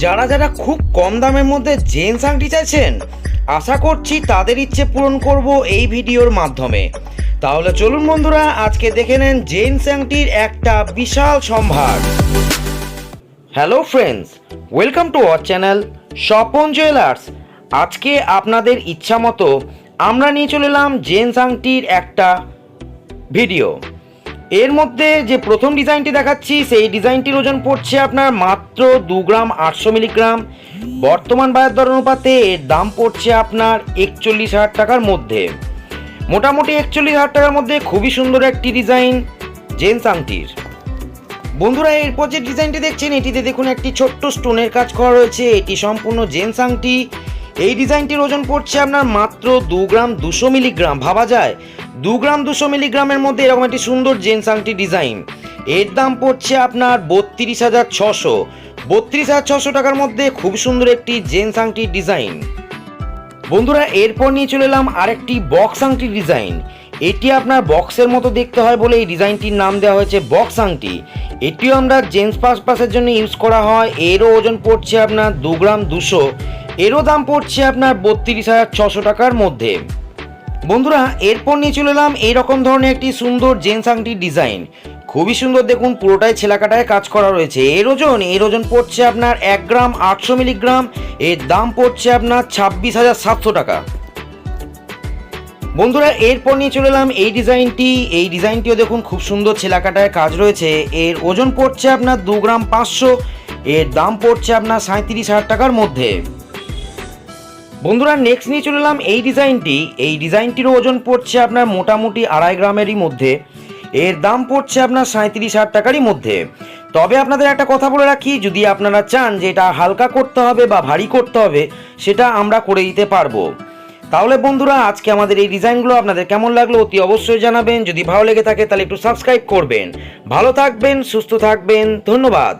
যারা যারা খুব কম দামের মধ্যে জেন্টস আংটি চাইছেন, আশা করছি তাদের ইচ্ছে পূরণ করব এই ভিডিওর মাধ্যমে। তাহলে চলুন বন্ধুরা, আজকে দেখে নেন জেন্টস আংটির একটা বিশাল সম্ভার। Hello friends, welcome to our channel Swapan jewellers. আজকে আপনাদের ইচ্ছা মতো আমরা নিয়ে চলে এলাম জেন্টস আংটির একটা ভিডিও। এর মধ্যে যে প্রথম ডিজাইনটি দেখাচ্ছি, সেই ডিজাইনটির ওজন পড়ছে আপনার মাত্র 2 গ্রাম 800 মিলিগ্রাম। বর্তমান বাজার দর অনুপাতে এর দাম পড়ছে আপনার 41,000 টাকার মধ্যে। মোটামুটি 41,000 টাকার মধ্যে খুবই সুন্দর একটি ডিজাইন জেন্টস আংটির। বন্ধুরা, এরপর যে ডিজাইনটি দেখছেন, এটিতে দেখুন একটি ছোট্ট স্টোনের কাজ করা রয়েছে। এটি সম্পূর্ণ জেন্টস আংটি। এই ডিজাইনটির ওজন পড়ছে আপনার মাত্র 2 গ্রাম 200 মিলিগ্রাম। ভাবা যায় 2 গ্রাম 200 মিলিগ্রামের মধ্যে এরকম একটি সুন্দর জেন্টস আংটি ডিজাইন। এর দাম পড়ছে আপনার 32,600। 32,600 টাকার মধ্যে খুব সুন্দর একটি জেন্টস আংটির ডিজাইন। বন্ধুরা, এরপর নিয়ে চলে এলাম আরেকটি বক্স আংটির ডিজাইন। এটি আপনার বক্সের মতো দেখতে হয় বলে এই ডিজাইনটির নাম দেওয়া হয়েছে বক্স আংটি। এটিও আমরা জেন্টস পারপাসের জন্য ইউজ করা হয়। এরও ওজন পড়ছে আপনার 2 গ্রাম 200। এরও দাম পড়ছে আপনার 32,600 টাকার মধ্যে। বন্ধুরা, এরপর নিয়ে চলে এলাম এইরকম ধরনের একটি সুন্দর জেন্টস আংটির ডিজাইন। খুবই সুন্দর, দেখুন পুরোটাই ছেলাকাটায় কাজ করা রয়েছে। এর ওজন পড়ছে আপনার 1 গ্রাম 800 মিলিগ্রাম। এর দাম পড়ছে আপনার 26,700 টাকা। বন্ধুরা, এরপর নিয়ে চলে এলাম এই ডিজাইনটিও দেখুন খুব সুন্দর ছেলাকাটায় কাজ রয়েছে। এর ওজন পড়ছে আপনার 2 গ্রাম 500। এর দাম পড়ছে আপনার 37,000 টাকার মধ্যে। বন্ধুরা, নেক্সট নিয়ে চলে এলাম এই ডিজাইনটিরও ওজন পড়ছে আপনার মোটামুটি 2.5 গ্রামেরই মধ্যে। এর দাম পড়ছে আপনার 37,000 টাকারই মধ্যে। তবে আপনাদের একটা কথা বলে রাখি, যদি আপনারা চান যে এটা হালকা করতে হবে বা ভারী করতে হবে, সেটা আমরা করে দিতে পারবো। তাহলে বন্ধুরা, আজকে আমাদের এই ডিজাইনগুলো আপনাদের কেমন লাগলো অতি অবশ্যই জানাবেন। যদি ভালো লেগে থাকে তাহলে একটু সাবস্ক্রাইব করবেন। ভালো থাকবেন, সুস্থ থাকবেন, ধন্যবাদ।